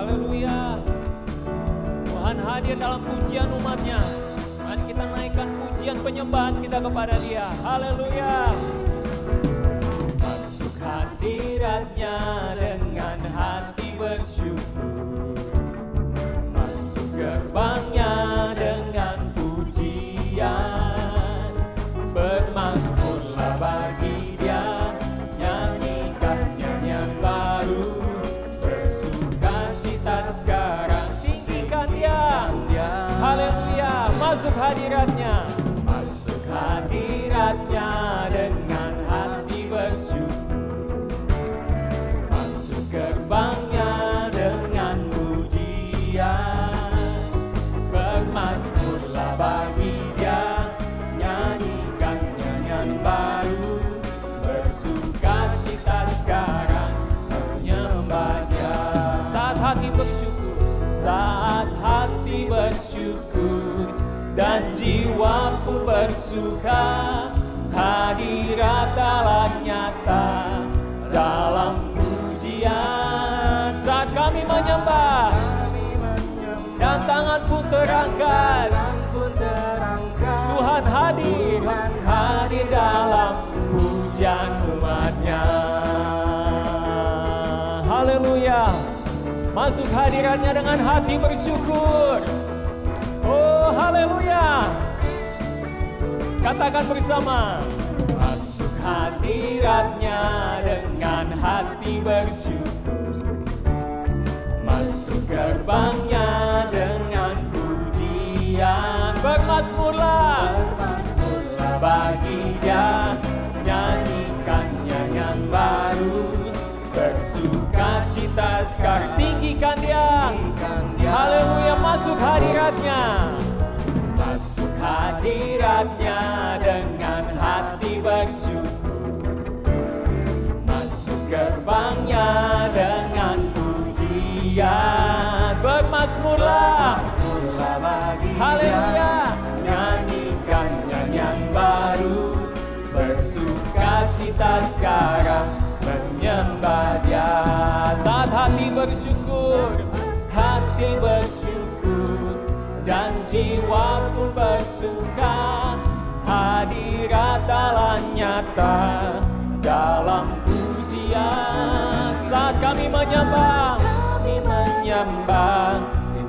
Haleluya. Tuhan hadir dalam pujian umatnya. Mari kita naikkan pujian penyembahan kita kepada Dia. Haleluya. Masuk hadiratnya dengan hati bersyukur. Masuk gerbangnya dengan pujian. Bermazmurlah bagi Dia, nyanyikan nyanyian baru. Bersukacita sekarang, tinggikan Dia. Haleluya. Masuk hadiratnya. Masuk hadiratnya dengan hati bersyukur. Masuk gerbangnya dengan pujian. Bermazmurlah bagi Dia, nyanyikan nyanyian baru. Bersukacita sekarang, menyembah Dia. Saat hati bersyukur, saat hati bersyukur dan jiwa pun bersuka, hadirat Allah nyata dalam pujian. Saat kami menyembah dan tangan pun terangkat, Tuhan hadir dalam pujian umatnya. Haleluya. Masuk hadiratnya dengan hati bersyukur. Oh, haleluya. Katakan bersama. Masuk hadiratnya dengan hati bersyukur. Masuk gerbangnya dengan pujian. Bermazmurlah bagi Dia, nyanyikan nyanyian baru. Bersukacita sekarang, tinggikan Dia. Haleluya. Masuk hadiratnya. Masuk hadiratnya dengan hati bersyukur. Masuk gerbangnya dengan pujian. Bermazmurlah. Haleluya. Nyanyikan nyanyian baru. Bersukacita sekarang, menyembah Dia. Saat hati bersyukur, hati bersyukur dan jiwa pun bersuka, hadirat Allah nyata dalam pujian. Saat kami menyembah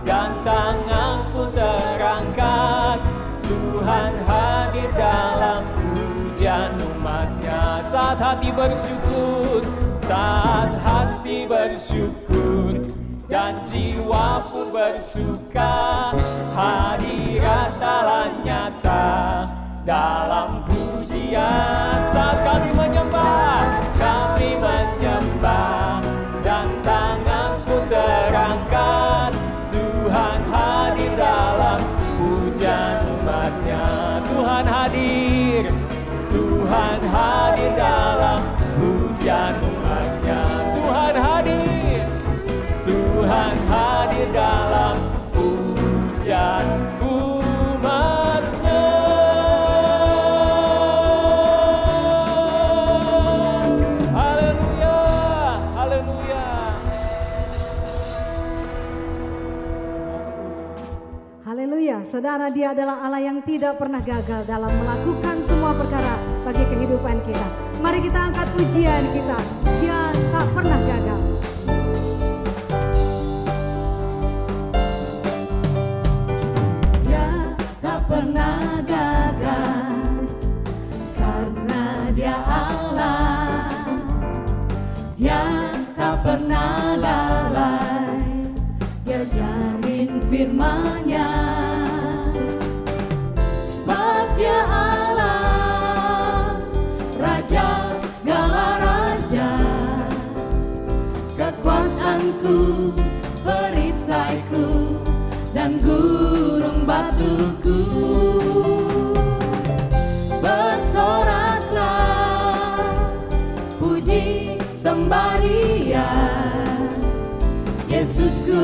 dan tangan pun terangkat, Tuhan hadir dalam pujian umatnya. Saat hati bersyukur, saat hati bersyukur dan jiwa pun bersuka, hadirat Allah nyata dalam pujian. Saat kami menyembah dan tangan pun terangkat, Tuhan hadir dalam pujian umatnya. Tuhan hadir dalam pujian umatnya. Tuhan hadir dalam pujian umatnya. Haleluya, haleluya. Haleluya, saudara, Dia adalah Allah yang tidak pernah gagal dalam melakukan semua perkara bagi kehidupan kita. Mari kita angkat pujian kita. Dia tak pernah gagal. Dia tak pernah gagal karena Dia Allah. Dia tak pernah lalai, Dia jamin firman-Nya. Sebab Dia Allah, Raja segala raja, kekuatanku, perisaiku, dan gurung batuku. Bersoraklah, puji sembah Dia, Yesusku,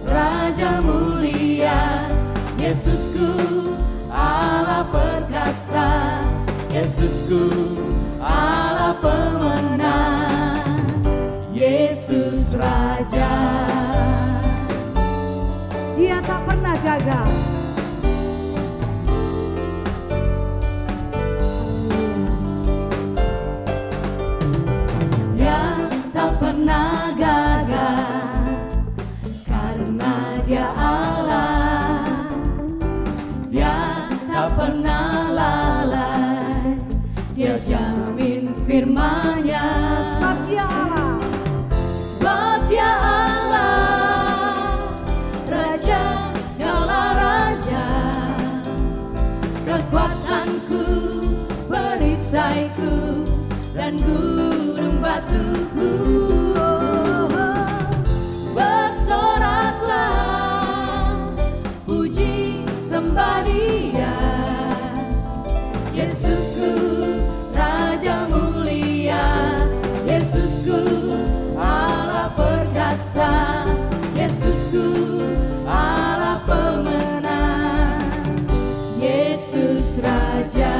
Raja mulia, Yesusku, Allah perkasa, Yesusku, Allah pemenang, Yesus Raja. gagal. Dia tak pernah gagal karena Dia Allah. Dia tak pernah lalai, Dia jamin firman-Nya. Sebab Dia Allah, sebab Dia Allah, Raja segala raja, kekuatanku, perisaiku, dan gunung batuku. Bersoraklah, puji sembah Dia, Yesusku, Raja mulia, Yesusku, Allah perkasa, Yesusku, Allah pemenang, Yesus Raja.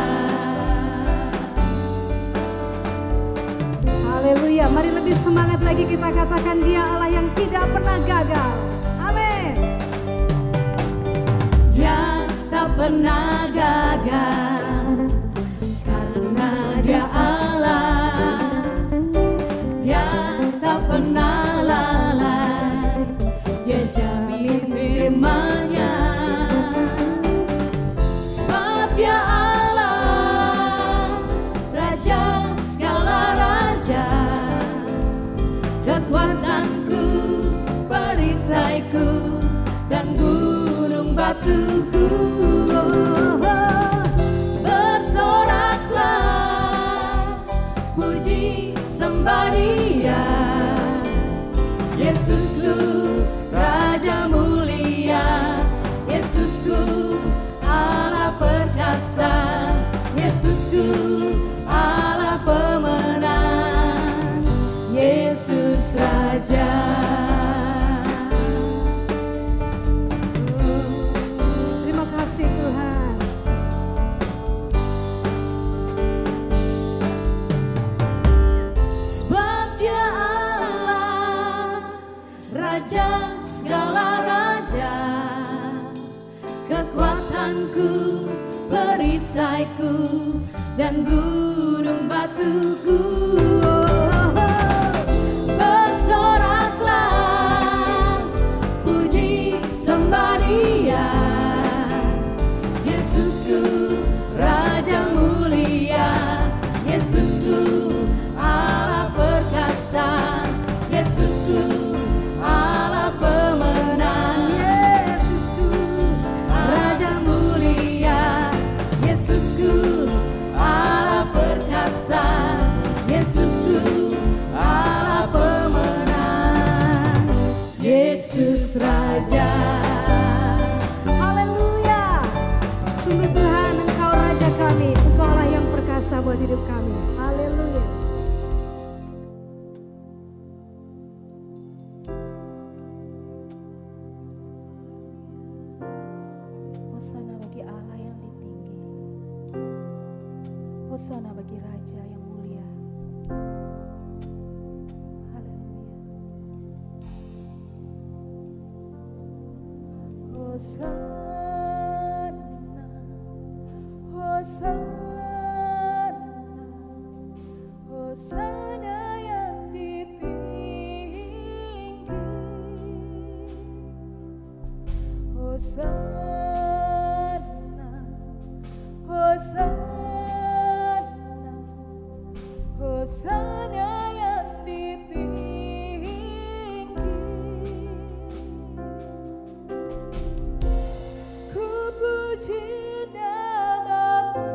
Haleluya, mari lebih semangat lagi kita katakan Dia Allah yang tidak pernah gagal. Amin. Dia tak pernah gagal karena Dia Allah. Dia tak pernah lalai, Dia jamin firman-Nya. Sebab Dia Allah, Raja segala raja, kekuatanku, perisaiku, dan gunung batuku. Bersoraklah, puji sembah Dia, Yesusku, Raja mulia, Yesusku, Allah perkasa, Yesusku, Allah pemenang, Yesus Raja. Terima kasih Tuhan. Sebab Dia Allah, Raja segala raja, kekuatanku, perisaiku, dan gunung batuku. Bersoraklah, puji sembah Dia, Yesusku, Raja mulia, Yesusku, Allah perkasa, Yesusku, Allah pemenang, Yesusku, Raja mulia, Yesusku, Allah perkasa, Yesusku, Allah pemenang, Yesus Raja. Haleluya. Sungguh Tuhan, Engkau Raja kami, Engkau Allah yang perkasa buat hidup kami. Haleluya. Hosana bagi Allah yang ditinggi, Hosana bagi Raja yang mulia. Haleluya. Hosana, Hosana, Hosana yang ditinggi, Hosana, Hosana, Hosana yang ditinggi. Ku puji nama-Mu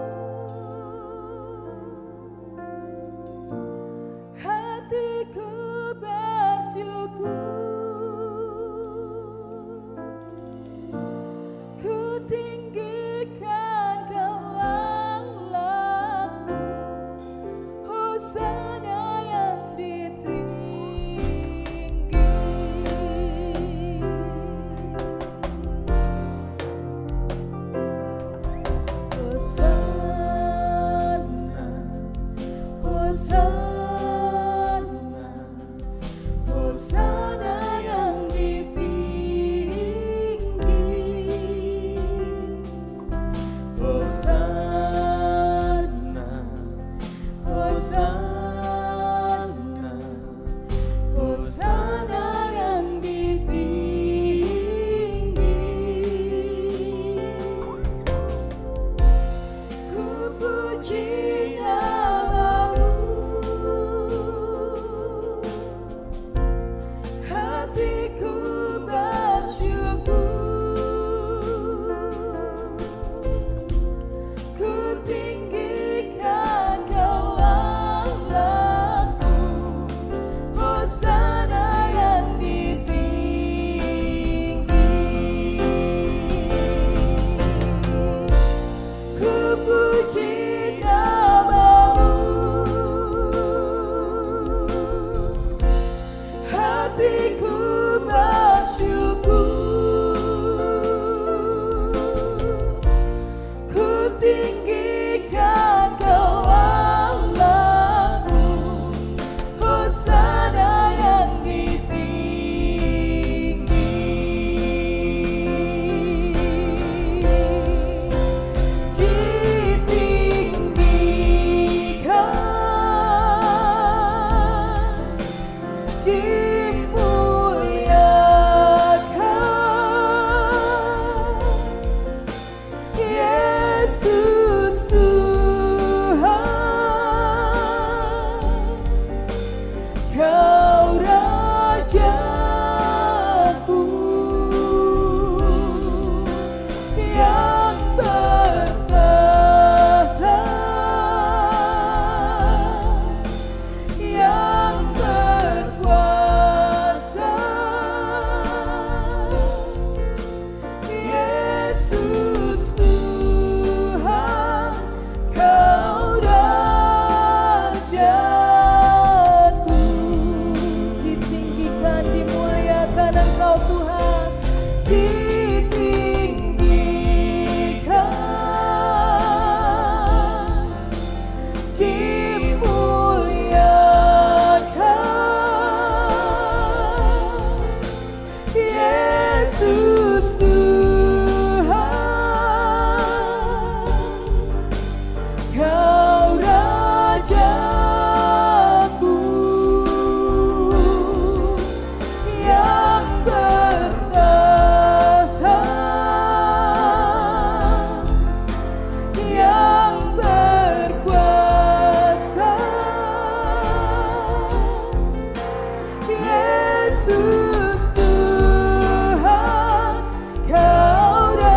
Yesus Tuhan, Kau Rajaku.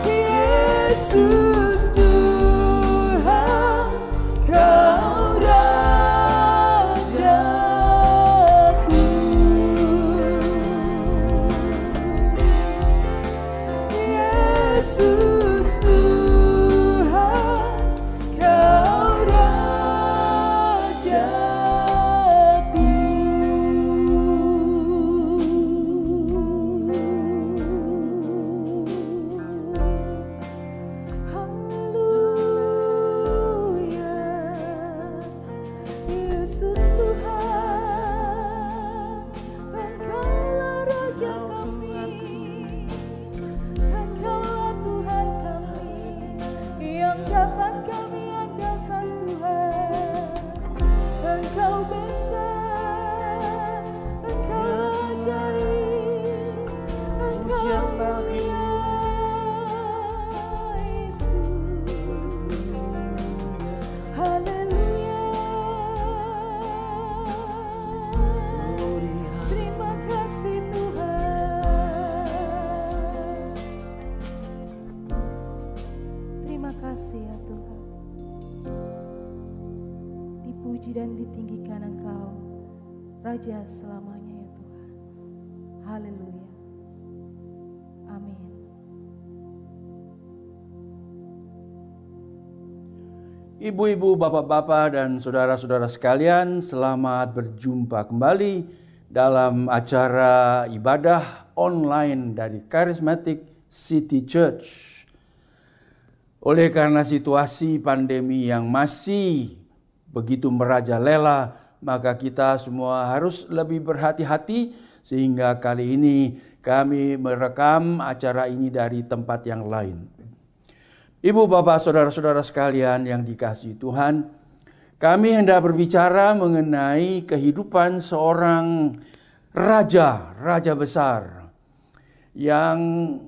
Yesus Tuhan, Kau Rajaku. Yesus Tuhan, Kau Rajaku. Haleluya. Yesus Tuhan, Engkaulah Raja kami, Engkaulah Tuhan kami, yang dapat kami andalkan Tuhan. Engkau besar, Engkau ajaib, Engkau mulia, Yesus. Haleluya. Terima kasih Tuhan. Terima kasih ya Tuhan. Dipuji dan ditinggikan Engkau, Raja selamanya ya Tuhan. Haleluya. Amin. Ibu-ibu, bapak-bapak, dan saudara-saudara sekalian, selamat berjumpa kembali dalam acara ibadah online dari Charismatic City Church. Oleh karena situasi pandemi yang masih begitu merajalela, maka kita semua harus lebih berhati-hati, sehingga kali ini kami merekam acara ini dari tempat yang lain. Ibu, bapak, saudara-saudara sekalian yang dikasihi Tuhan, kami hendak berbicara mengenai kehidupan seorang raja besar yang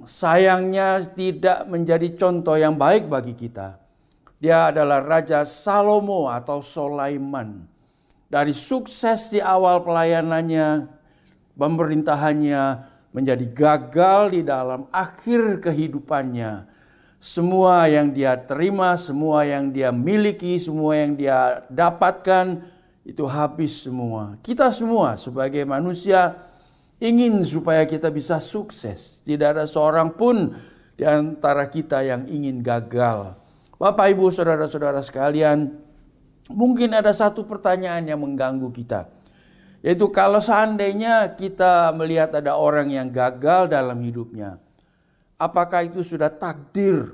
sayangnya tidak menjadi contoh yang baik bagi kita. Dia adalah Raja Salomo atau Sulaiman. Dari sukses di awal pelayanannya, pemerintahannya menjadi gagal di dalam akhir kehidupannya. Semua yang dia terima, semua yang dia miliki, semua yang dia dapatkan itu habis semua. Kita semua sebagai manusia ingin supaya kita bisa sukses. Tidak ada seorang pun di antara kita yang ingin gagal. Bapak, Ibu, saudara-saudara sekalian, mungkin ada satu pertanyaan yang mengganggu kita. Yaitu kalau seandainya kita melihat ada orang yang gagal dalam hidupnya, apakah itu sudah takdir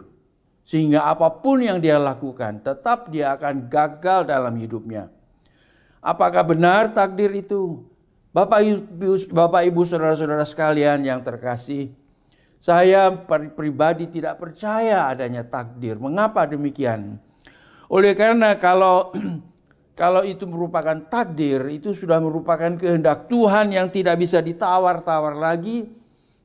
sehingga apapun yang dia lakukan tetap dia akan gagal dalam hidupnya? Apakah benar takdir itu? Bapak Ibu, saudara-saudara sekalian yang terkasih, saya pribadi tidak percaya adanya takdir. Mengapa demikian? Oleh karena kalau itu merupakan takdir, itu sudah merupakan kehendak Tuhan yang tidak bisa ditawar-tawar lagi.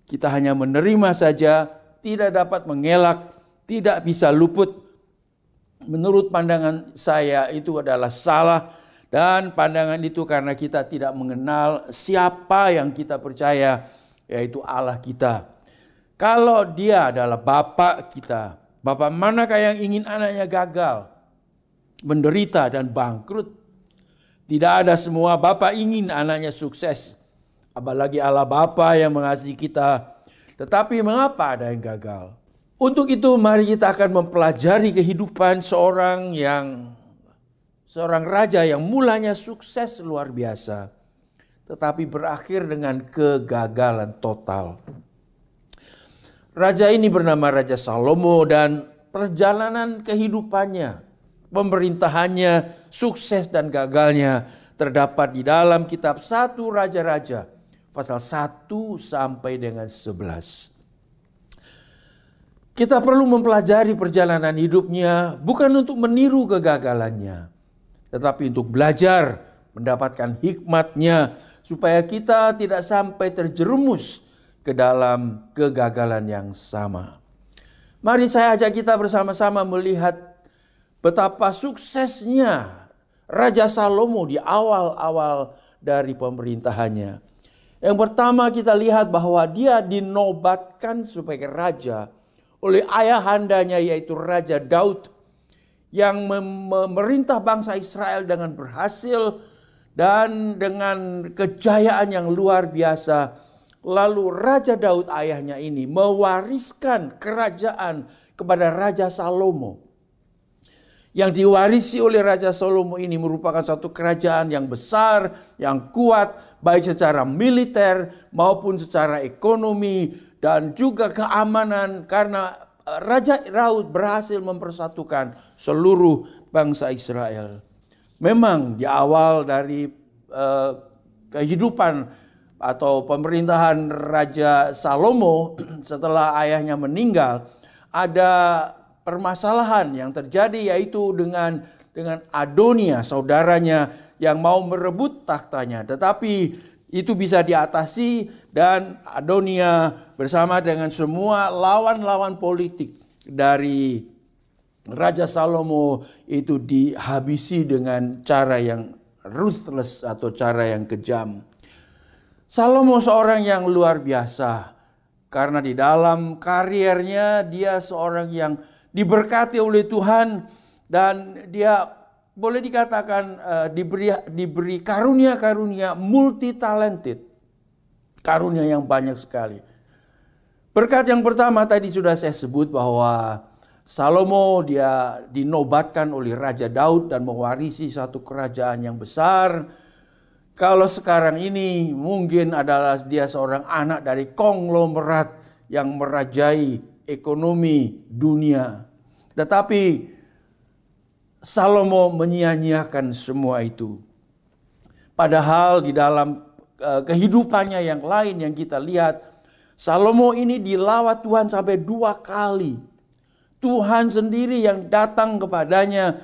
Kita hanya menerima saja, tidak dapat mengelak, tidak bisa luput. Menurut pandangan saya itu adalah salah, dan pandangan itu karena kita tidak mengenal siapa yang kita percaya, yaitu Allah kita. Kalau Dia adalah Bapa kita, Bapa manakah yang ingin anaknya gagal, menderita dan bangkrut? Tidak ada, semua Bapa ingin anaknya sukses. Apalagi Allah Bapa yang mengasihi kita. Tetapi mengapa ada yang gagal? Untuk itu mari kita akan mempelajari kehidupan seorang raja yang mulanya sukses luar biasa, tetapi berakhir dengan kegagalan total. Raja ini bernama Raja Salomo, dan perjalanan kehidupannya, pemerintahannya, sukses dan gagalnya terdapat di dalam kitab 1 Raja-Raja pasal 1 sampai dengan 11. Kita perlu mempelajari perjalanan hidupnya bukan untuk meniru kegagalannya, tetapi untuk belajar mendapatkan hikmatnya supaya kita tidak sampai terjerumus ke dalam kegagalan yang sama. Mari saya ajak kita bersama-sama melihat betapa suksesnya Raja Salomo di awal-awal dari pemerintahannya. Yang pertama kita lihat bahwa dia dinobatkan sebagai raja oleh ayahandanya yaitu Raja Daud yang memerintah bangsa Israel dengan berhasil dan dengan kejayaan yang luar biasa. Lalu Raja Daud ayahnya ini mewariskan kerajaan kepada Raja Salomo. Yang diwarisi oleh Raja Salomo ini merupakan satu kerajaan yang besar, yang kuat, baik secara militer maupun secara ekonomi dan juga keamanan, karena Raja Daud berhasil mempersatukan seluruh bangsa Israel. Memang di awal dari kehidupan atau pemerintahan Raja Salomo setelah ayahnya meninggal, ada permasalahan yang terjadi yaitu dengan Adonia, saudaranya yang mau merebut tahtanya. Tetapi itu bisa diatasi dan Adonia bersama dengan semua lawan-lawan politik dari Raja Salomo itu dihabisi dengan cara yang ruthless atau cara yang kejam. Salomo seorang yang luar biasa karena di dalam kariernya dia seorang yang diberkati oleh Tuhan dan dia boleh dikatakan diberi karunia-karunia multi talented, karunia yang banyak sekali. Berkat yang pertama tadi sudah saya sebut bahwa Salomo dia dinobatkan oleh Raja Daud dan mewarisi satu kerajaan yang besar. Kalau sekarang ini mungkin adalah dia seorang anak dari konglomerat yang merajai ekonomi dunia. Tetapi Salomo menyia-nyiakan semua itu. Padahal di dalam kehidupannya yang lain yang kita lihat, Salomo ini dilawat Tuhan sampai 2 kali. Tuhan sendiri yang datang kepadanya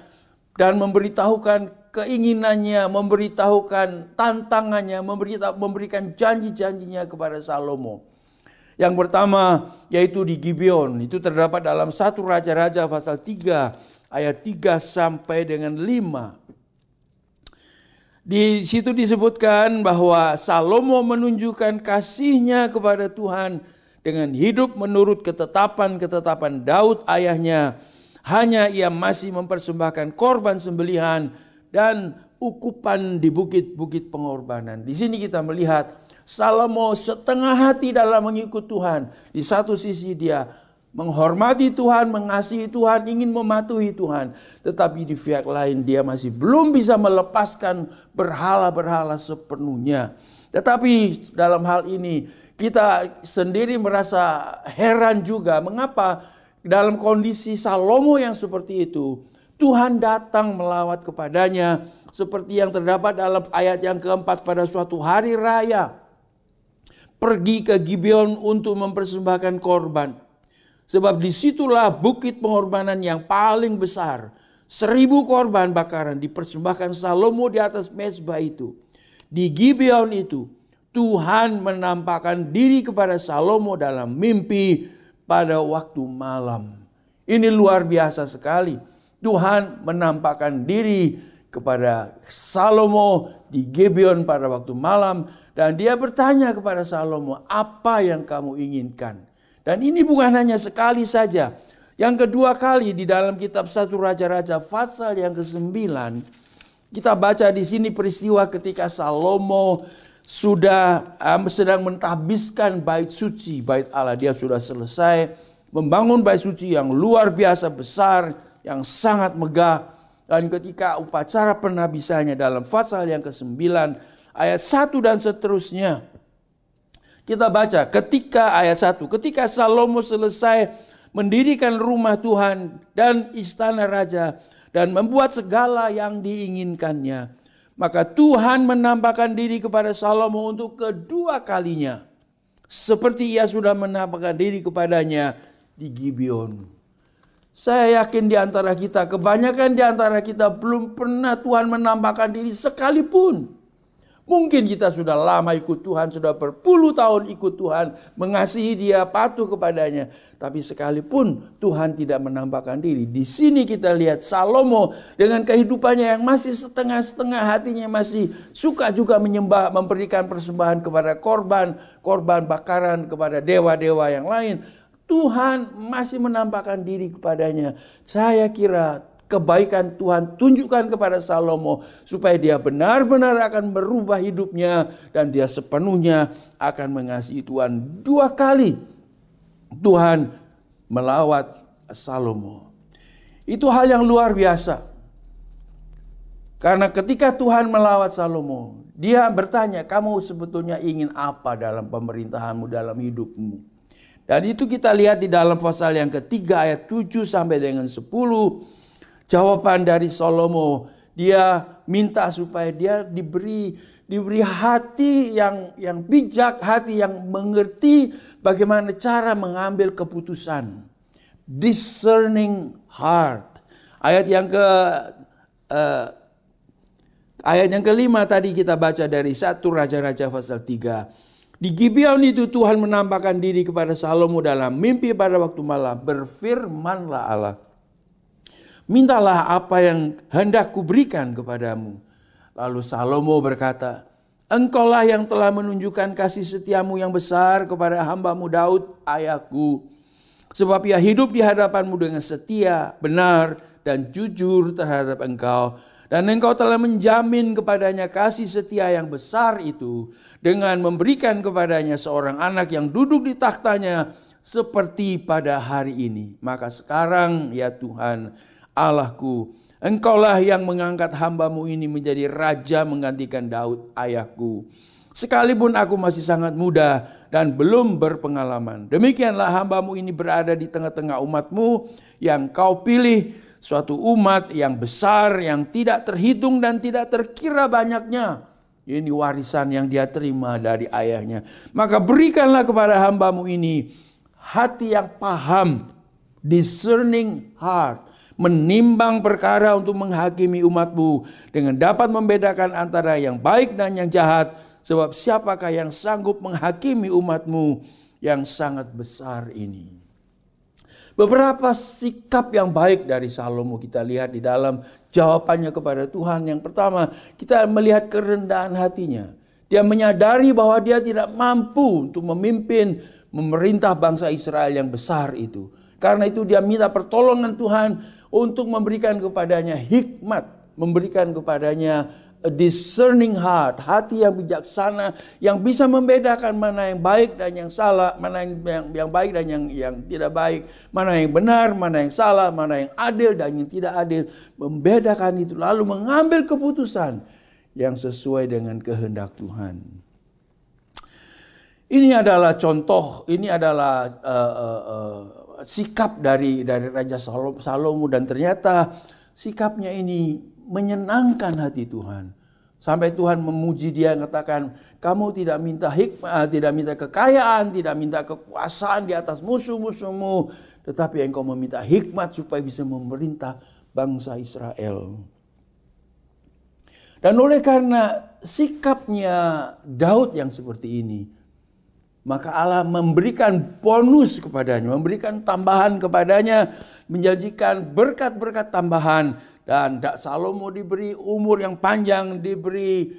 dan memberitahukan keinginannya, memberitahukan tantangannya, memberikan janji-janjinya kepada Salomo. Yang pertama yaitu di Gibeon, itu terdapat dalam 1 Raja-Raja pasal 3 ayat 3 sampai dengan 5. Di situ disebutkan bahwa Salomo menunjukkan kasihnya kepada Tuhan dengan hidup menurut ketetapan Daud ayahnya. Hanya ia masih mempersembahkan korban sembelihan dan ukupan di bukit-bukit pengorbanan. Di sini kita melihat Salomo setengah hati dalam mengikut Tuhan. Di satu sisi dia menghormati Tuhan, mengasihi Tuhan, ingin mematuhi Tuhan. Tetapi di pihak lain dia masih belum bisa melepaskan berhala-berhala sepenuhnya. Tetapi dalam hal ini kita sendiri merasa heran juga mengapa dalam kondisi Salomo yang seperti itu Tuhan datang melawat kepadanya seperti yang terdapat dalam ayat yang keempat pada suatu hari raya. Pergi ke Gibeon untuk mempersembahkan korban. Sebab disitulah bukit pengorbanan yang paling besar. 1000 korban bakaran dipersembahkan Salomo di atas mezbah itu. Di Gibeon itu Tuhan menampakkan diri kepada Salomo dalam mimpi pada waktu malam. Ini luar biasa sekali. Tuhan menampakkan diri kepada Salomo di Gibeon pada waktu malam. Dan dia bertanya kepada Salomo, apa yang kamu inginkan? Dan ini bukan hanya sekali saja. Yang kedua kali di dalam kitab 1 Raja-Raja pasal yang ke-9. Kita baca di sini peristiwa ketika Salomo sudah sedang mentahbiskan bait suci, bait Allah. Dia sudah selesai membangun bait suci yang luar biasa besar, yang sangat megah. Dan ketika upacara penahbisannya dalam pasal yang ke-9 ayat 1 dan seterusnya. Kita baca ketika ayat 1. Ketika Salomo selesai mendirikan rumah Tuhan dan istana raja dan membuat segala yang diinginkannya. Maka Tuhan menampakkan diri kepada Salomo untuk kedua kalinya. Seperti ia sudah menampakkan diri kepadanya di Gibeon. Saya yakin di antara kita, kebanyakan di antara kita belum pernah Tuhan menampakkan diri sekalipun. Mungkin kita sudah lama ikut Tuhan, sudah berpuluh tahun ikut Tuhan, mengasihi Dia, patuh kepadanya. Tapi sekalipun Tuhan tidak menambahkan diri. Di sini kita lihat Salomo dengan kehidupannya yang masih setengah-setengah, hatinya masih suka juga menyembah, memberikan persembahan kepada korban bakaran kepada dewa-dewa yang lain. Tuhan masih menambahkan diri kepadanya. Saya kira kebaikan Tuhan tunjukkan kepada Salomo supaya dia benar-benar akan berubah hidupnya dan dia sepenuhnya akan mengasihi Tuhan. 2 kali Tuhan melawat Salomo. Itu hal yang luar biasa. Karena ketika Tuhan melawat Salomo, dia bertanya, kamu sebetulnya ingin apa dalam pemerintahanmu, dalam hidupmu? Dan itu kita lihat di dalam pasal yang ketiga ayat 7 sampai dengan 10. Jawaban dari Salomo, dia minta supaya dia diberi hati yang bijak, hati yang mengerti bagaimana cara mengambil keputusan. Discerning heart. Ayat yang kelima tadi kita baca dari 1 Raja-Raja pasal 3. Di Gibeon itu Tuhan menampakkan diri kepada Salomo dalam mimpi pada waktu malam. Berfirmanlah Allah, mintalah apa yang hendak kuberikan kepadamu. Lalu Salomo berkata, engkaulah yang telah menunjukkan kasih setiamu yang besar kepada hambamu Daud ayahku. Sebab ia hidup di hadapanmu dengan setia, benar, dan jujur terhadap engkau. Dan engkau telah menjamin kepadanya kasih setia yang besar itu dengan memberikan kepadanya seorang anak yang duduk di takhtanya seperti pada hari ini. Maka sekarang ya Tuhan Allahku, engkaulah yang mengangkat hambamu ini menjadi raja menggantikan Daud ayahku. Sekalipun aku masih sangat muda dan belum berpengalaman. Demikianlah hambamu ini berada di tengah-tengah umatmu yang kau pilih. Suatu umat yang besar, yang tidak terhitung dan tidak terkira banyaknya. Ini warisan yang dia terima dari ayahnya. Maka berikanlah kepada hambamu ini hati yang paham, discerning heart. Menimbang perkara untuk menghakimi umatmu dengan dapat membedakan antara yang baik dan yang jahat. Sebab siapakah yang sanggup menghakimi umatmu yang sangat besar ini? Beberapa sikap yang baik dari Salomo kita lihat di dalam jawabannya kepada Tuhan. Yang pertama, kita melihat kerendahan hatinya. Dia menyadari bahwa dia tidak mampu untuk memimpin, memerintah bangsa Israel yang besar itu. Karena itu dia minta pertolongan Tuhan untuk memberikan kepadanya hikmat, memberikan kepadanya a discerning heart, hati yang bijaksana yang bisa membedakan mana yang baik dan yang salah, mana yang baik dan yang tidak baik, mana yang benar, mana yang salah, mana yang adil dan yang tidak adil, membedakan itu lalu mengambil keputusan yang sesuai dengan kehendak Tuhan. Ini adalah contoh, ini adalah sikap dari Raja Salomo dan ternyata sikapnya ini menyenangkan hati Tuhan. Sampai Tuhan memuji dia, katakan, kamu tidak minta hikmah, tidak minta kekayaan, tidak minta kekuasaan di atas musuh-musuhmu, tetapi engkau meminta hikmat supaya bisa memerintah bangsa Israel. Dan oleh karena sikapnya Daud yang seperti ini, maka Allah memberikan bonus kepadanya, memberikan tambahan kepadanya, menjanjikan berkat-berkat tambahan. Dan Salomo diberi umur yang panjang, diberi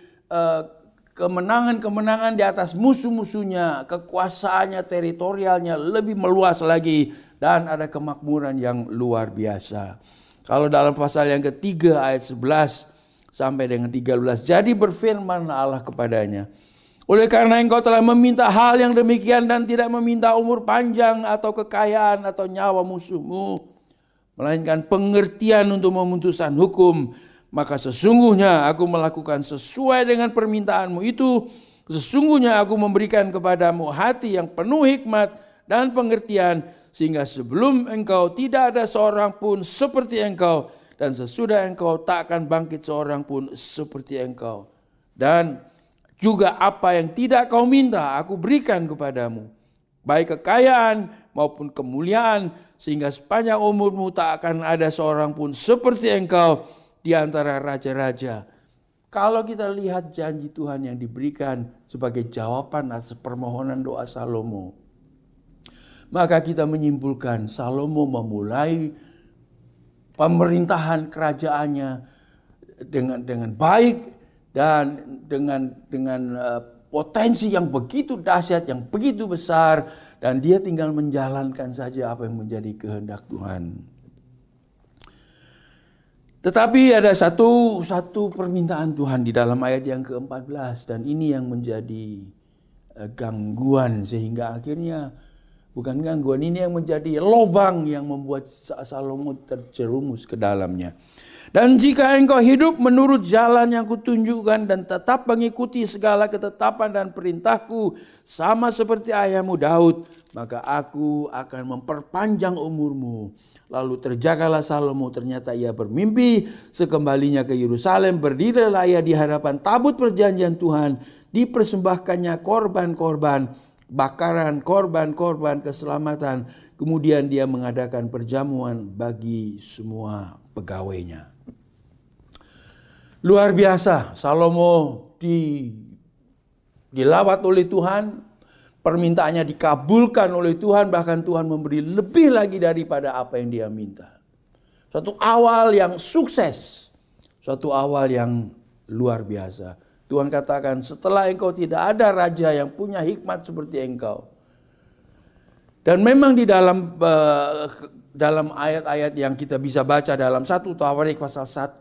kemenangan-kemenangan di atas musuh-musuhnya, kekuasaannya, teritorialnya lebih meluas lagi, dan ada kemakmuran yang luar biasa. Kalau dalam pasal yang ketiga ayat 11 sampai dengan 13, jadi berfirmanlah Allah kepadanya, oleh karena engkau telah meminta hal yang demikian dan tidak meminta umur panjang atau kekayaan atau nyawa musuhmu, melainkan pengertian untuk memutuskan hukum, maka sesungguhnya aku melakukan sesuai dengan permintaanmu itu. Sesungguhnya aku memberikan kepadamu hati yang penuh hikmat dan pengertian, sehingga sebelum engkau tidak ada seorang pun seperti engkau, dan sesudah engkau tak akan bangkit seorang pun seperti engkau. Dan juga apa yang tidak kau minta aku berikan kepadamu, baik kekayaan maupun kemuliaan, sehingga sepanjang umurmu tak akan ada seorang pun seperti engkau di antara raja-raja. Kalau kita lihat janji Tuhan yang diberikan sebagai jawaban atas permohonan doa Salomo, maka kita menyimpulkan Salomo memulai pemerintahan kerajaannya dengan baik dan dengan potensi yang begitu dahsyat, yang begitu besar, dan dia tinggal menjalankan saja apa yang menjadi kehendak Tuhan. Tetapi ada satu permintaan Tuhan di dalam ayat yang ke-14, dan ini yang menjadi gangguan, sehingga akhirnya bukan gangguan, ini yang menjadi lubang yang membuat Salomo terjerumus ke dalamnya. Dan jika engkau hidup menurut jalan yang kutunjukkan dan tetap mengikuti segala ketetapan dan perintahku sama seperti ayahmu Daud, maka aku akan memperpanjang umurmu. Lalu terjagalah Salomo, ternyata ia bermimpi, sekembalinya ke Yerusalem berdirilah ia di hadapan tabut perjanjian Tuhan, dipersembahkannya korban-korban bakaran, korban-korban keselamatan. Kemudian dia mengadakan perjamuan bagi semua pegawainya. Luar biasa, Salomo dilawat oleh Tuhan, permintaannya dikabulkan oleh Tuhan, bahkan Tuhan memberi lebih lagi daripada apa yang dia minta. Suatu awal yang sukses, suatu awal yang luar biasa. Tuhan katakan, setelah engkau tidak ada raja yang punya hikmat seperti engkau. Dan memang di dalam ayat-ayat yang kita bisa baca dalam 1 Tawarik pasal 1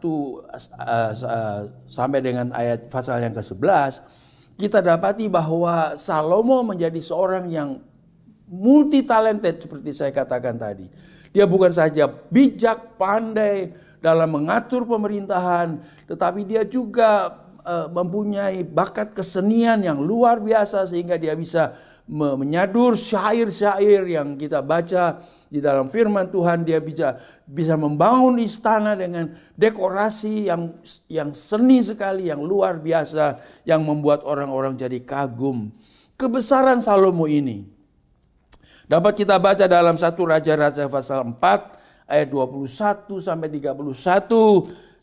sampai dengan ayat pasal yang ke-11, kita dapati bahwa Salomo menjadi seorang yang multi talented seperti saya katakan tadi. Dia bukan saja bijak, pandai dalam mengatur pemerintahan, tetapi dia juga mempunyai bakat kesenian yang luar biasa sehingga dia bisa menyadur syair-syair yang kita baca di dalam firman Tuhan. Dia bisa membangun istana dengan dekorasi yang seni sekali, yang luar biasa, yang membuat orang-orang jadi kagum. Kebesaran Salomo ini dapat kita baca dalam 1 Raja-Raja pasal 4 ayat 21 sampai 31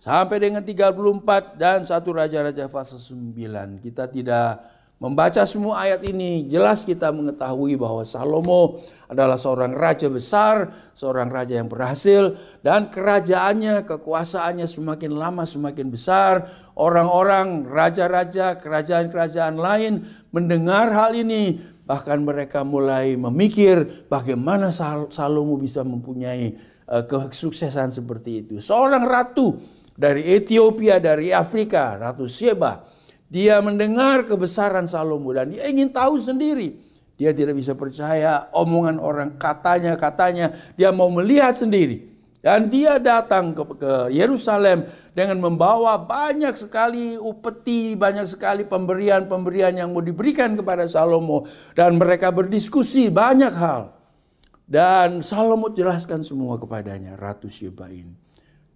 sampai dengan 34 dan 1 Raja-Raja pasal 9. Kita tidak membaca semua ayat ini, jelas kita mengetahui bahwa Salomo adalah seorang raja besar, seorang raja yang berhasil, dan kerajaannya, kekuasaannya semakin lama semakin besar. Orang-orang, raja-raja, kerajaan-kerajaan lain mendengar hal ini, bahkan mereka mulai memikir bagaimana Salomo bisa mempunyai kesuksesan seperti itu. Seorang ratu dari Ethiopia, dari Afrika, Ratu Sheba, dia mendengar kebesaran Salomo dan dia ingin tahu sendiri. Dia tidak bisa percaya omongan orang, katanya. Dia mau melihat sendiri. Dan dia datang ke Yerusalem dengan membawa banyak sekali upeti, banyak sekali pemberian-pemberian yang mau diberikan kepada Salomo. Dan mereka berdiskusi banyak hal. Dan Salomo jelaskan semua kepadanya, Ratu Sheba ini.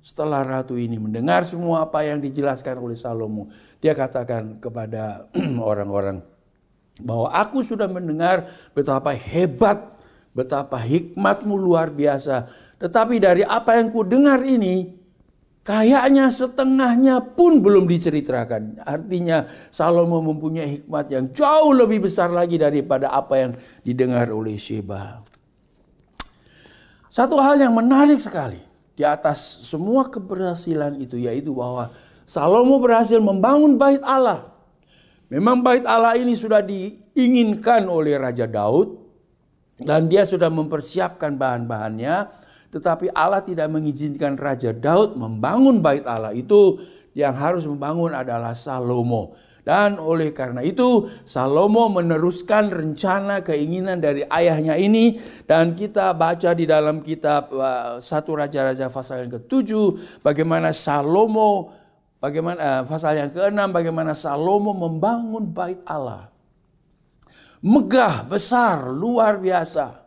Setelah ratu ini mendengar semua apa yang dijelaskan oleh Salomo, dia katakan kepada orang-orang bahwa aku sudah mendengar betapa hebat, betapa hikmatmu luar biasa. Tetapi dari apa yang ku dengar ini, kayaknya setengahnya pun belum diceritakan. Artinya Salomo mempunyai hikmat yang jauh lebih besar lagi daripada apa yang didengar oleh Sheba. Satu hal yang menarik sekali di atas semua keberhasilan itu, yaitu bahwa Salomo berhasil membangun bait Allah. Memang bait Allah ini sudah diinginkan oleh Raja Daud dan dia sudah mempersiapkan bahan-bahannya, tetapi Allah tidak mengizinkan Raja Daud membangun bait Allah itu. Yang harus membangun adalah Salomo. Dan oleh karena itu Salomo meneruskan rencana keinginan dari ayahnya ini. Dan kita baca di dalam kitab 1 Raja-Raja pasal yang ke-7. Bagaimana Salomo, pasal yang ke-6, bagaimana Salomo membangun bait Allah. Megah, besar, luar biasa.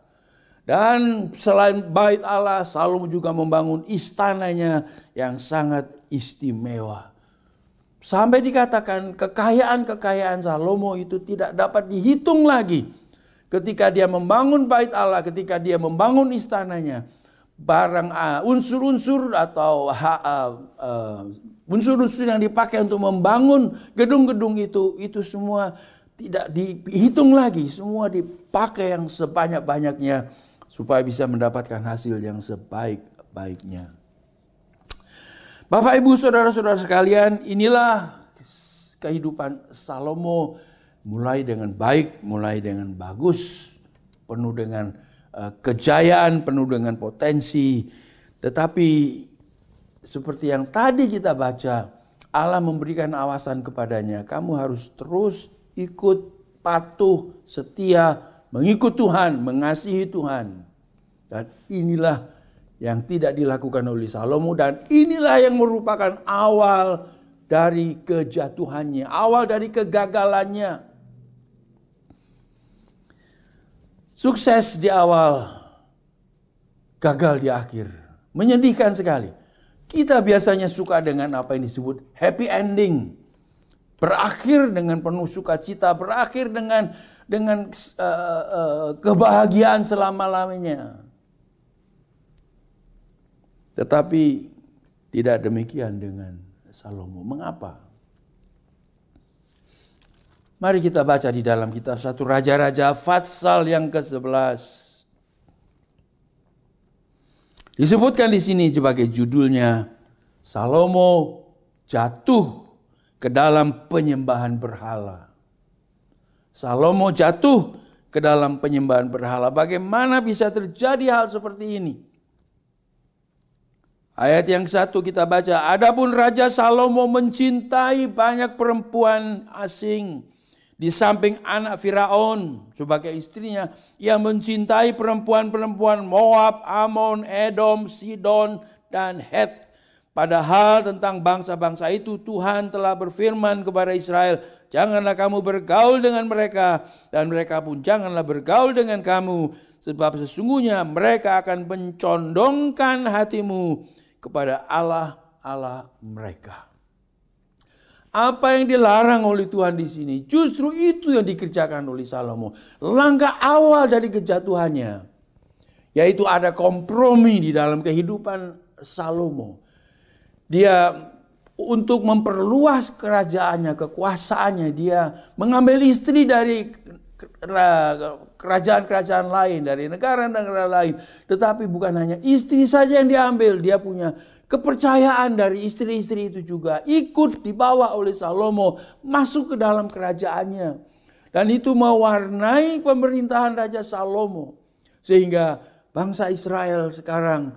Dan selain bait Allah, Salomo juga membangun istananya yang sangat istimewa. Sampai dikatakan kekayaan-kekayaan Salomo itu tidak dapat dihitung lagi. Ketika dia membangun bait Allah, ketika dia membangun istananya, barang unsur-unsur atau Unsur-unsur yang dipakai untuk membangun gedung-gedung itu semua tidak dihitung lagi. Semua dipakai yang sebanyak-banyaknya supaya bisa mendapatkan hasil yang sebaik-baiknya. Bapak, Ibu, Saudara-saudara sekalian, inilah kehidupan Salomo, mulai dengan baik, mulai dengan bagus, penuh dengan kejayaan, penuh dengan potensi. Tetapi seperti yang tadi kita baca, Allah memberikan awasan kepadanya. Kamu harus terus ikut, patuh, setia, mengikut Tuhan, mengasihi Tuhan. Dan inilah yang tidak dilakukan oleh Salomo, dan inilah yang merupakan awal dari kejatuhannya, awal dari kegagalannya. Sukses di awal, gagal di akhir. Menyedihkan sekali. Kita biasanya suka dengan apa yang disebut happy ending. Berakhir dengan penuh sukacita, berakhir dengan kebahagiaan selama-lamanya. Tetapi tidak demikian dengan Salomo. Mengapa? Mari kita baca di dalam kitab 1 Raja-Raja pasal yang ke-11. Disebutkan di sini sebagai judulnya, Salomo jatuh ke dalam penyembahan berhala. Salomo jatuh ke dalam penyembahan berhala. Bagaimana bisa terjadi hal seperti ini? Ayat yang 1 kita baca, adapun Raja Salomo mencintai banyak perempuan asing. Di samping anak Firaun sebagai istrinya, ia mencintai perempuan-perempuan Moab, Amon, Edom, Sidon, dan Het. Padahal tentang bangsa-bangsa itu Tuhan telah berfirman kepada Israel, janganlah kamu bergaul dengan mereka, dan mereka pun janganlah bergaul dengan kamu, sebab sesungguhnya mereka akan mencondongkan hatimu kepada Allah-Allah mereka. Apa yang dilarang oleh Tuhan di sini, justru itu yang dikerjakan oleh Salomo. Langkah awal dari kejatuhannya, yaitu ada kompromi di dalam kehidupan Salomo. Dia untuk memperluas kerajaannya, kekuasaannya, dia mengambil istri dari kerajaan-kerajaan lain, dari negara-negara lain. Tetapi bukan hanya istri saja yang diambil, dia punya kepercayaan dari istri-istri itu juga ikut dibawa oleh Salomo masuk ke dalam kerajaannya. Dan itu mewarnai pemerintahan Raja Salomo. Sehingga bangsa Israel sekarang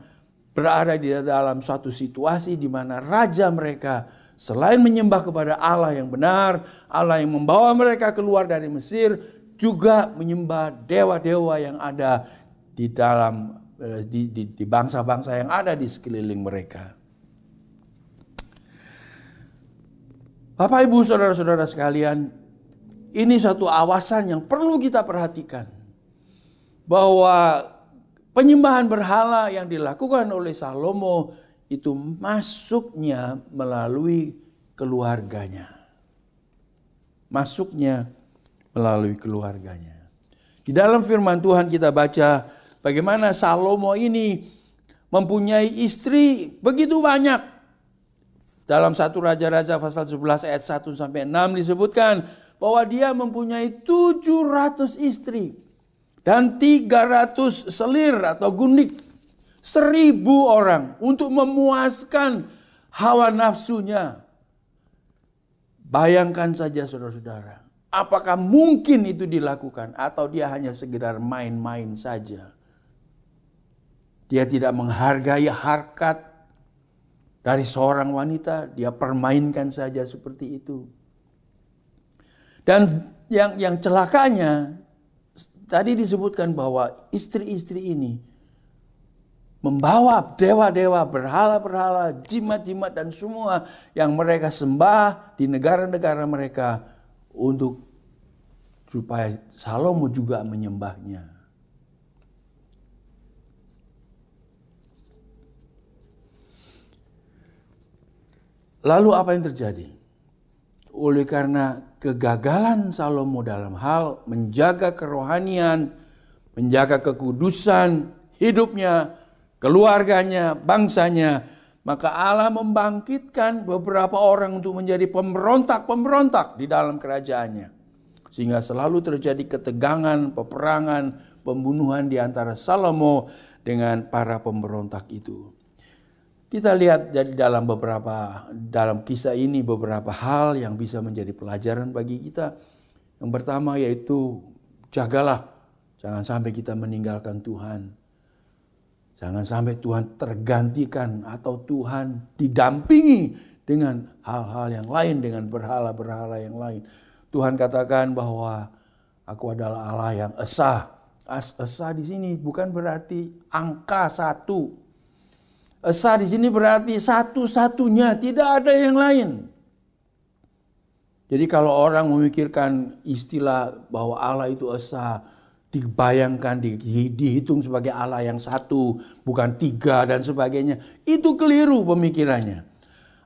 berada di dalam suatu situasi di mana raja mereka selain menyembah kepada Allah yang benar, Allah yang membawa mereka keluar dari Mesir, juga menyembah dewa-dewa yang ada di dalam di bangsa-bangsa yang ada di sekeliling mereka. Bapak, Ibu, Saudara-saudara sekalian, ini suatu awasan yang perlu kita perhatikan. Bahwa penyembahan berhala yang dilakukan oleh Salomo itu masuknya melalui keluarganya. Masuknya melalui keluarganya. Di dalam firman Tuhan kita baca bagaimana Salomo ini mempunyai istri begitu banyak. Dalam 1 Raja-Raja pasal 11 ayat 1 sampai 6 disebutkan bahwa dia mempunyai 700 istri dan 300 selir atau gundik, 1000 orang untuk memuaskan hawa nafsunya. Bayangkan saja saudara-saudara, apakah mungkin itu dilakukan atau dia hanya sekedar main-main saja? Dia tidak menghargai harkat dari seorang wanita, dia permainkan saja seperti itu. Dan yang celakanya, tadi disebutkan bahwa istri-istri ini membawa dewa-dewa, berhala-berhala, jimat-jimat dan semua yang mereka sembah di negara-negara mereka untuk supaya Salomo juga menyembahnya. Lalu apa yang terjadi? Oleh karena kegagalan Salomo dalam hal menjaga kerohanian, menjaga kekudusan hidupnya, keluarganya, bangsanya, maka Allah membangkitkan beberapa orang untuk menjadi pemberontak-pemberontak di dalam kerajaannya. Sehingga selalu terjadi ketegangan, peperangan, pembunuhan di antara Salomo dengan para pemberontak itu. Kita lihat jadi dalam kisah ini beberapa hal yang bisa menjadi pelajaran bagi kita. Yang pertama yaitu jagalah, jangan sampai kita meninggalkan Tuhan. Jangan sampai Tuhan tergantikan atau Tuhan didampingi dengan hal-hal yang lain, dengan berhala-berhala yang lain. Tuhan katakan bahwa aku adalah Allah yang esa. Esa di sini bukan berarti angka 1. Esa di sini berarti satu-satunya, tidak ada yang lain. Jadi kalau orang memikirkan istilah bahwa Allah itu esa, dibayangkan, dihitung sebagai Allah yang satu, bukan 3 dan sebagainya. Itu keliru pemikirannya.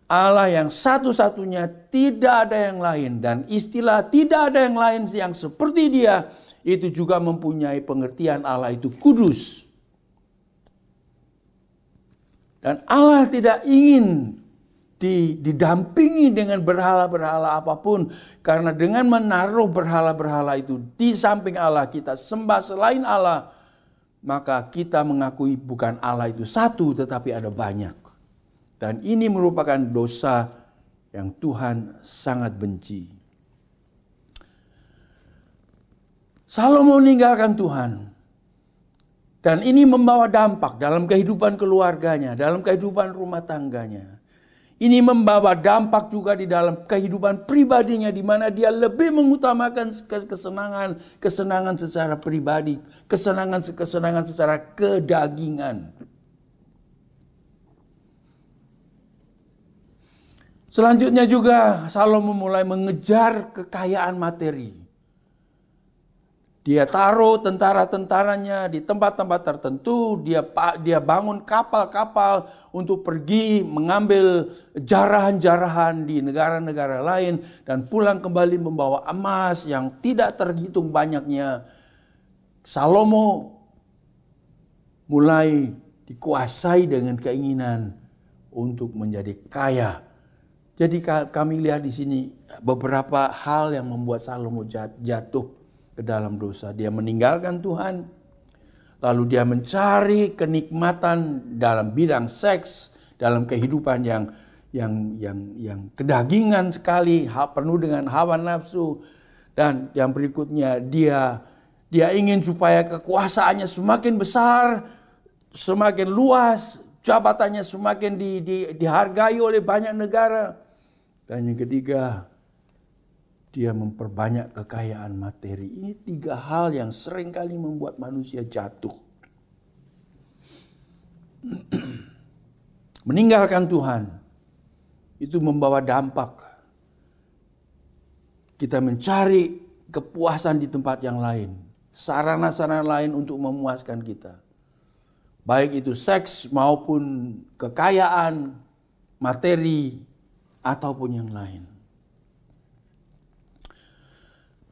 Allah yang satu-satunya, tidak ada yang lain. Dan istilah tidak ada yang lain yang seperti Dia, itu juga mempunyai pengertian Allah itu kudus. Dan Allah tidak ingin didampingi dengan berhala-berhala apapun. Karena dengan menaruh berhala-berhala itu di samping Allah, kita sembah selain Allah, maka kita mengakui bukan Allah itu satu, tetapi ada banyak. Dan ini merupakan dosa yang Tuhan sangat benci. Salomo meninggalkan Tuhan. Dan ini membawa dampak dalam kehidupan keluarganya, dalam kehidupan rumah tangganya. Ini membawa dampak juga di dalam kehidupan pribadinya, di mana dia lebih mengutamakan kesenangan secara pribadi, kesenangan secara kedagingan. Selanjutnya juga Salomo mulai mengejar kekayaan materi. Dia taruh tentara-tentaranya di tempat-tempat tertentu. Dia bangun kapal-kapal untuk pergi mengambil jarahan-jarahan di negara-negara lain. Dan pulang kembali membawa emas yang tidak terhitung banyaknya. Salomo mulai dikuasai dengan keinginan untuk menjadi kaya. Jadi kami lihat di sini beberapa hal yang membuat Salomo jatuh ke dalam dosa. Dia meninggalkan Tuhan, lalu dia mencari kenikmatan dalam bidang seks, dalam kehidupan yang kedagingan sekali, penuh dengan hawa nafsu. Dan yang berikutnya dia ingin supaya kekuasaannya semakin besar, semakin luas, jabatannya semakin dihargai oleh banyak negara. Dan yang ketiga, dia memperbanyak kekayaan materi. Ini 3 hal yang seringkali membuat manusia jatuh. Meninggalkan Tuhan itu membawa dampak. Kita mencari kepuasan di tempat yang lain. Sarana-sarana lain untuk memuaskan kita. Baik itu seks maupun kekayaan, materi, ataupun yang lain.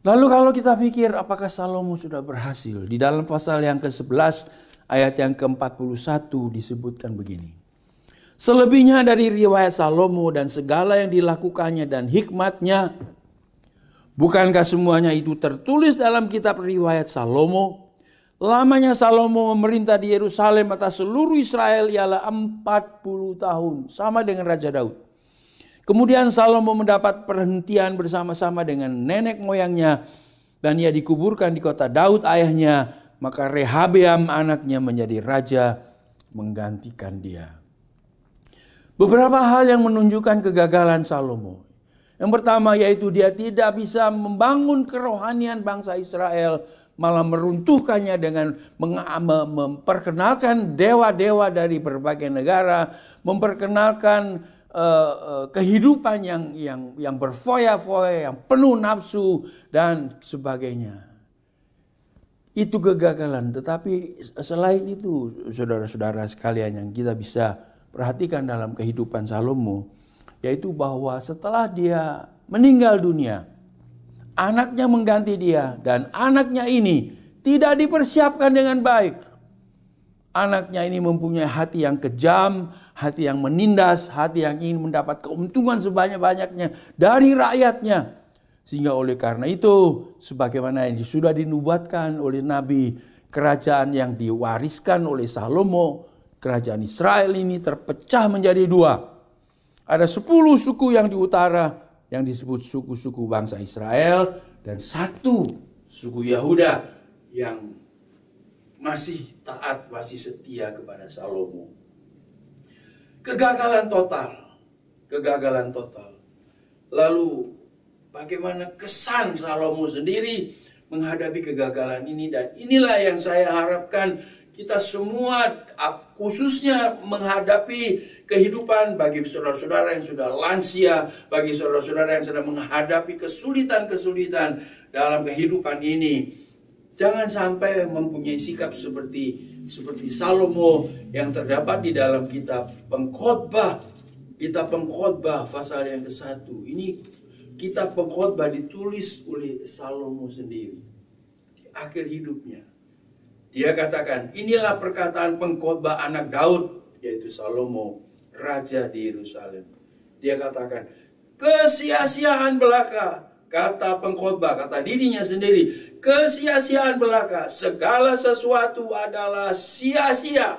Lalu kalau kita pikir apakah Salomo sudah berhasil? Di dalam pasal yang ke-11 ayat yang ke-41 disebutkan begini. Selebihnya dari riwayat Salomo dan segala yang dilakukannya dan hikmatnya, bukankah semuanya itu tertulis dalam kitab riwayat Salomo? Lamanya Salomo memerintah di Yerusalem atas seluruh Israel ialah 40 tahun. Sama dengan Raja Daud. Kemudian Salomo mendapat perhentian bersama-sama dengan nenek moyangnya. Dan ia dikuburkan di kota Daud ayahnya. Maka Rehabeam anaknya menjadi raja menggantikan dia. Beberapa hal yang menunjukkan kegagalan Salomo. Yang pertama yaitu dia tidak bisa membangun kerohanian bangsa Israel. Malah meruntuhkannya dengan memperkenalkan dewa-dewa dari berbagai negara. Memperkenalkan kehidupan yang berfoya-foya, yang penuh nafsu dan sebagainya. Itu kegagalan. Tetapi selain itu, saudara-saudara sekalian, yang kita bisa perhatikan dalam kehidupan Salomo, yaitu bahwa setelah dia meninggal dunia, anaknya mengganti dia, dan anaknya ini tidak dipersiapkan dengan baik. anaknya ini mempunyai hati yang kejam, hati yang menindas, hati yang ingin mendapat keuntungan sebanyak-banyaknya dari rakyatnya. Sehingga oleh karena itu, sebagaimana yang sudah dinubuatkan oleh Nabi, kerajaan yang diwariskan oleh Salomo, kerajaan Israel ini terpecah menjadi dua. Ada 10 suku yang di utara yang disebut suku-suku bangsa Israel, dan 1 suku Yahuda yang masih taat, masih setia kepada Salomo. Kegagalan total. Lalu bagaimana kesan Salomo sendiri menghadapi kegagalan ini, dan inilah yang saya harapkan kita semua, khususnya menghadapi kehidupan bagi saudara-saudara yang sudah lansia, bagi saudara-saudara yang sedang menghadapi kesulitan-kesulitan dalam kehidupan ini. Jangan sampai mempunyai sikap seperti Salomo yang terdapat di dalam kitab Pengkhotbah. Kitab Pengkhotbah pasal yang ke-1. Ini kitab Pengkhotbah ditulis oleh Salomo sendiri di akhir hidupnya. Dia katakan, inilah perkataan pengkhotbah anak Daud, yaitu Salomo, raja di Yerusalem. Dia katakan, kesia-siaan belaka, kata pengkhotbah, kata dirinya sendiri, kesia-siaan belaka, segala sesuatu adalah sia-sia.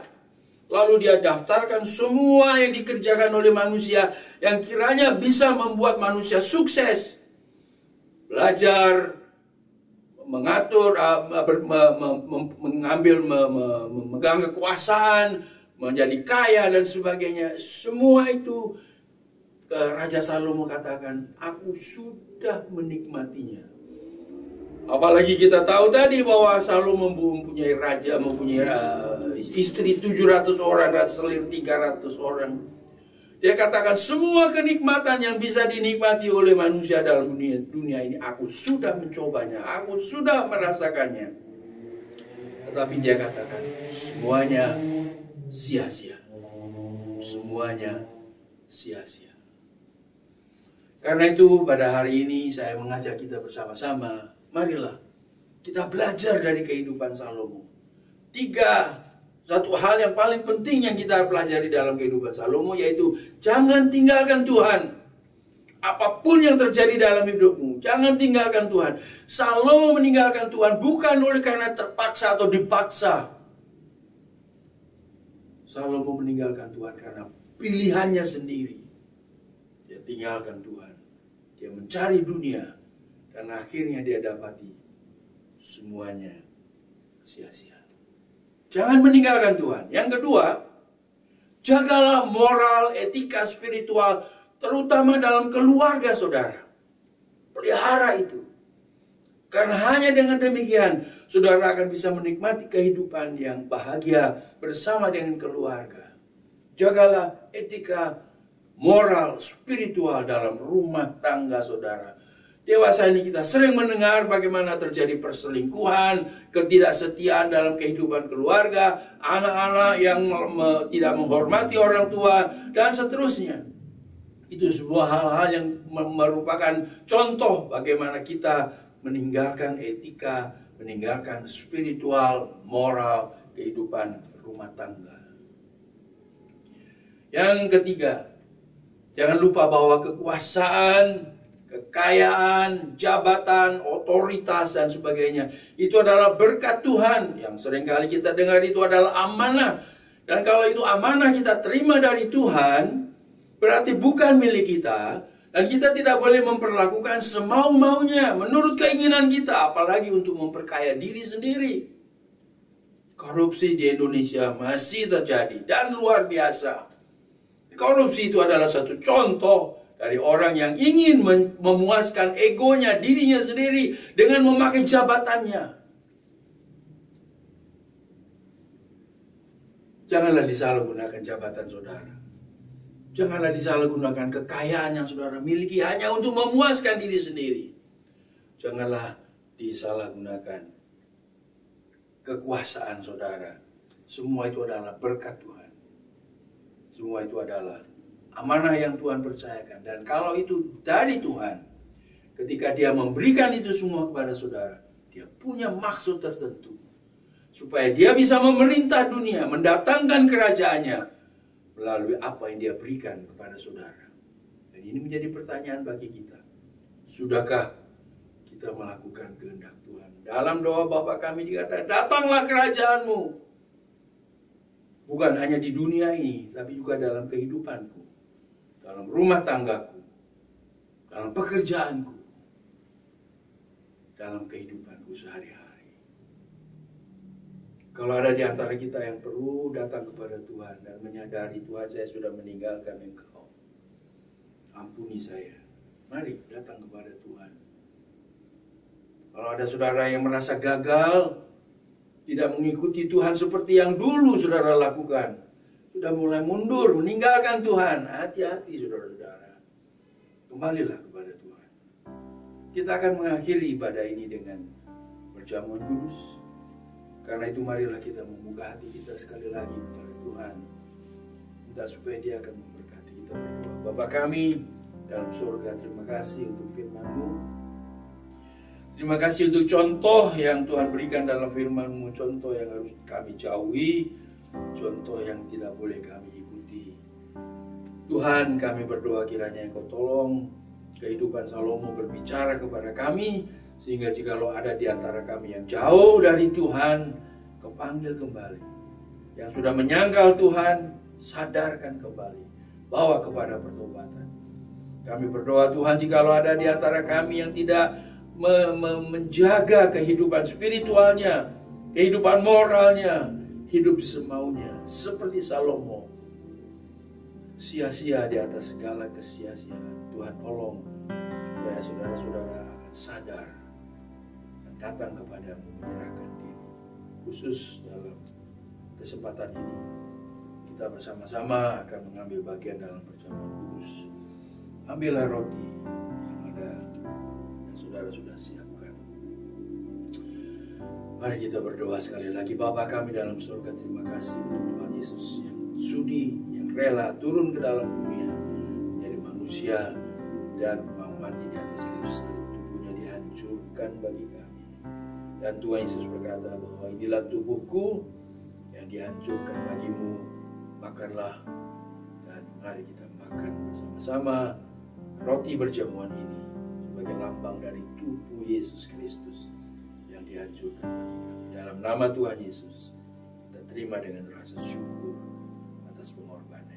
Lalu dia daftarkan semua yang dikerjakan oleh manusia yang kiranya bisa membuat manusia sukses. Belajar, mengatur, memegang kekuasaan, menjadi kaya dan sebagainya. Semua itu Raja Salomo katakan, aku sudah menikmatinya. Apalagi kita tahu tadi bahwa Salomo mempunyai istri 700 orang dan selir 300 orang. Dia katakan semua kenikmatan yang bisa dinikmati oleh manusia dalam dunia ini, aku sudah mencobanya, aku sudah merasakannya. Tetapi dia katakan semuanya sia-sia. Semuanya sia-sia. Karena itu pada hari ini saya mengajak kita bersama-sama, marilah kita belajar dari kehidupan Salomo. Satu hal yang paling penting yang kita pelajari dalam kehidupan Salomo, yaitu jangan tinggalkan Tuhan. Apapun yang terjadi dalam hidupmu, jangan tinggalkan Tuhan. Salomo meninggalkan Tuhan bukan oleh karena terpaksa atau dipaksa. Salomo meninggalkan Tuhan karena pilihannya sendiri. Dia tinggalkan Tuhan. Dia mencari dunia. Dan akhirnya dia dapati semuanya sia-sia. Jangan meninggalkan Tuhan. Yang kedua, jagalah moral, etika spiritual, terutama dalam keluarga saudara. Pelihara itu. Karena hanya dengan demikian, saudara akan bisa menikmati kehidupan yang bahagia bersama dengan keluarga. Jagalah etika, moral, spiritual dalam rumah tangga saudara. Dewasa ini kita sering mendengar bagaimana terjadi perselingkuhan, ketidaksetiaan dalam kehidupan keluarga, anak-anak yang tidak menghormati orang tua, dan seterusnya. Itu sebuah hal-hal yang merupakan contoh bagaimana kita meninggalkan etika, meninggalkan spiritual, moral, kehidupan rumah tangga. Yang ketiga, jangan lupa bahwa kekuasaan, kekayaan, jabatan, otoritas, dan sebagainya itu adalah berkat Tuhan. Yang seringkali kita dengar itu adalah amanah. Dan kalau itu amanah kita terima dari Tuhan, berarti bukan milik kita. Dan kita tidak boleh memperlakukan semau-maunya, menurut keinginan kita, apalagi untuk memperkaya diri sendiri. Korupsi di Indonesia masih terjadi dan luar biasa. Korupsi itu adalah satu contoh dari orang yang ingin memuaskan egonya, dirinya sendiri dengan memakai jabatannya. Janganlah disalahgunakan jabatan saudara. Janganlah disalahgunakan kekayaan yang saudara miliki hanya untuk memuaskan diri sendiri. Janganlah disalahgunakan kekuasaan saudara. Semua itu adalah berkat Tuhan. Semua itu adalah amanah yang Tuhan percayakan. Dan kalau itu dari Tuhan, ketika dia memberikan itu semua kepada saudara, dia punya maksud tertentu. supaya dia bisa memerintah dunia, mendatangkan kerajaannya melalui apa yang dia berikan kepada saudara. Dan ini menjadi pertanyaan bagi kita. Sudahkah kita melakukan kehendak Tuhan? Dalam doa Bapa kami dikatakan, datanglah kerajaanmu. Bukan hanya di dunia ini, tapi juga dalam kehidupanku, dalam rumah tanggaku, dalam pekerjaanku, dalam kehidupanku sehari-hari. Kalau ada di antara kita yang perlu datang kepada Tuhan dan menyadari, Tuhan, saya sudah meninggalkan Engkau, ampuni saya. Mari datang kepada Tuhan. Kalau ada saudara yang merasa gagal, tidak mengikuti Tuhan seperti yang dulu saudara lakukan, sudah mulai mundur, meninggalkan Tuhan, hati-hati saudara-saudara. Kembalilah kepada Tuhan. Kita akan mengakhiri ibadah ini dengan perjamuan kudus. Karena itu marilah kita membuka hati kita sekali lagi kepada Tuhan. Minta supaya Dia akan memberkati kita berdua. Bapa kami dalam surga, terima kasih untuk firman-Mu. Terima kasih untuk contoh yang Tuhan berikan dalam firman-Mu. Contoh yang harus kami jauhi, contoh yang tidak boleh kami ikuti. Tuhan, kami berdoa kiranya Engkau tolong kehidupan Salomo berbicara kepada kami, sehingga jikalau ada di antara kami yang jauh dari Tuhan, Kau panggil kembali. Yang sudah menyangkal Tuhan, sadarkan kembali, bawa kepada pertobatan. Kami berdoa Tuhan, jikalau ada di antara kami yang tidak menjaga kehidupan spiritualnya, kehidupan moralnya, hidup semaunya, seperti Salomo, sia-sia di atas segala kesia-siaan. Tuhan tolong supaya saudara-saudara sadar dan datang kepadamu, menyerahkan diri. Khusus dalam kesempatan ini, kita bersama-sama akan mengambil bagian dalam perjamuan kudus. Ambillah roti yang ada yang saudara sudah siapkan. Mari kita berdoa sekali lagi. Bapa kami dalam surga, terima kasih untuk Tuhan Yesus yang sudi, yang rela turun ke dalam dunia menjadi manusia dan mau mati di atas kayu salib. Tubuhnya dihancurkan bagi kami. Dan Tuhan Yesus berkata bahwa inilah tubuhku yang dihancurkan bagimu, makanlah. Dan mari kita makan bersama-sama roti berjamuan ini sebagai lambang dari tubuh Yesus Kristus yang dihancurkan bagi kami. Dalam nama Tuhan Yesus, kita terima dengan rasa syukur atas pengorbanannya.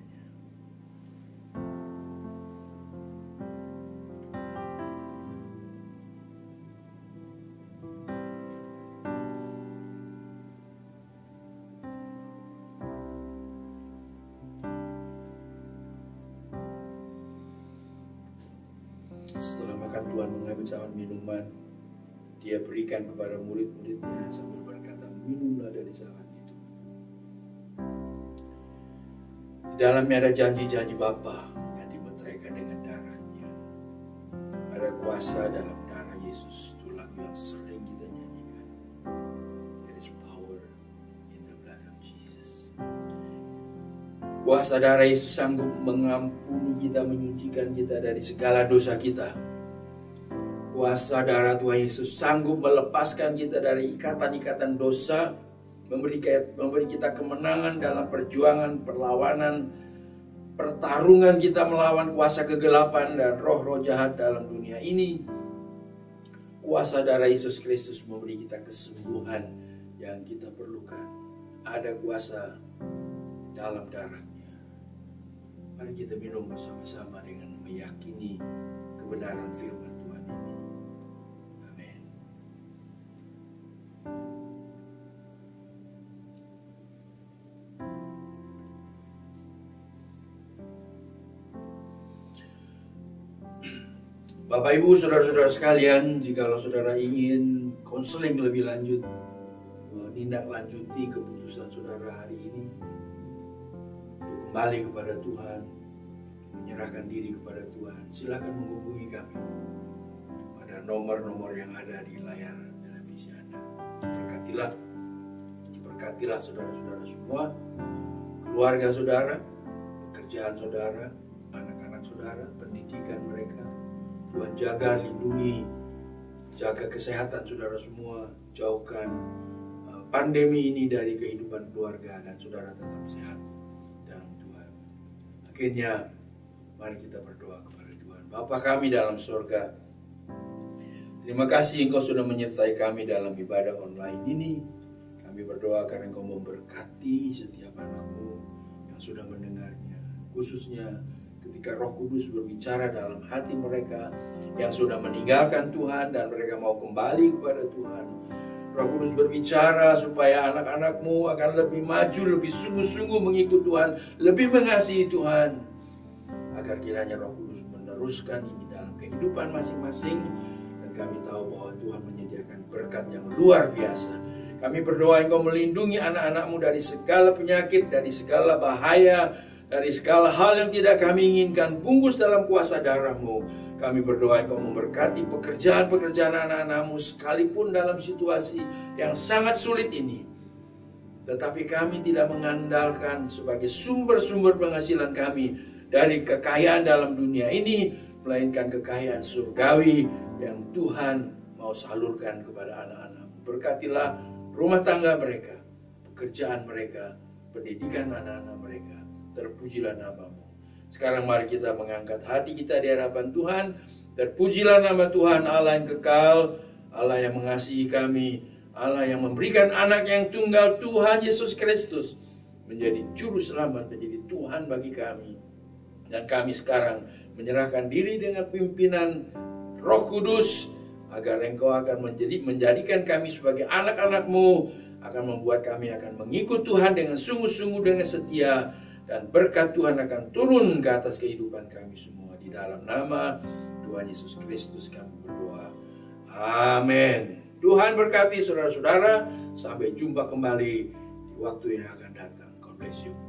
Setelah makan, Tuhan mengambil cawan minuman. Dia berikan kepada murid-muridnya sambil berkata, minumlah dari cawan itu. Di dalamnya ada janji-janji Bapa yang dimeteraikan dengan darahnya. Ada kuasa dalam darah Yesus. Itu lagu yang sering kita nyanyikan. There is power in the blood of Jesus. Kuasa darah Yesus sanggup mengampuni kita, menyucikan kita dari segala dosa kita. Kuasa darah Tuhan Yesus sanggup melepaskan kita dari ikatan-ikatan dosa, memberi kita kemenangan dalam perjuangan, perlawanan, pertarungan kita melawan kuasa kegelapan dan roh-roh jahat dalam dunia ini. Kuasa darah Yesus Kristus memberi kita kesembuhan yang kita perlukan. Ada kuasa dalam darahnya. Mari kita minum bersama-sama dengan meyakini kebenaran firman Tuhan ini. Amin. Bapak Ibu, saudara-saudara sekalian, jikalau saudara ingin konseling lebih lanjut, menindaklanjuti keputusan saudara hari ini untuk kembali kepada Tuhan, menyerahkan diri kepada Tuhan, silakan menghubungi kami pada nomor-nomor yang ada di layar televisi Anda. Diberkatilah saudara-saudara semua, keluarga saudara, pekerjaan saudara, anak-anak saudara, pendidikan mereka. Tuhan jaga, lindungi, jaga kesehatan saudara semua, jauhkan pandemi ini dari kehidupan keluarga dan saudara tetap sehat dalam Tuhan. Akhirnya mari kita berdoa kepada Tuhan. Bapa kami dalam surga, terima kasih Engkau sudah menyertai kami dalam ibadah online ini. Kami berdoa karena Engkau memberkati setiap anak-Mu yang sudah mendengarnya, khususnya ketika Roh Kudus berbicara dalam hati mereka yang sudah meninggalkan Tuhan dan mereka mau kembali kepada Tuhan. Roh Kudus berbicara supaya anak-anak-Mu akan lebih maju, lebih sungguh-sungguh mengikut Tuhan, lebih mengasihi Tuhan, agar kiranya Roh Kudus meneruskan ini dalam kehidupan masing-masing. Dan kami tahu bahwa Tuhan menyediakan berkat yang luar biasa. Kami berdoa Engkau melindungi anak-anak-Mu dari segala penyakit, dari segala bahaya, dari segala hal yang tidak kami inginkan. Bungkus dalam kuasa darah-Mu. Kami berdoa Engkau memberkati pekerjaan-pekerjaan anak-anak-Mu sekalipun dalam situasi yang sangat sulit ini. Tetapi kami tidak mengandalkan sebagai sumber-sumber penghasilan kami dari kekayaan dalam dunia ini, melainkan kekayaan surgawi yang Tuhan mau salurkan kepada anak-anak-Mu. Berkatilah rumah tangga mereka, pekerjaan mereka, pendidikan anak-anak mereka. Terpujilah nama-Mu. Sekarang mari kita mengangkat hati kita di hadapan Tuhan. Terpujilah nama Tuhan, Allah yang kekal, Allah yang mengasihi kami, Allah yang memberikan anak yang tunggal, Tuhan Yesus Kristus, menjadi juru selamat, menjadi Tuhan bagi kami. Dan kami sekarang menyerahkan diri dengan pimpinan Roh Kudus, agar Engkau akan menjadikan kami sebagai anak-anak-Mu, akan membuat kami akan mengikut Tuhan dengan sungguh-sungguh, dengan setia, dan berkat Tuhan akan turun ke atas kehidupan kami semua. Di dalam nama Tuhan Yesus Kristus kami berdoa. Amin. Tuhan berkati saudara-saudara. Sampai jumpa kembali di waktu yang akan datang. God bless you.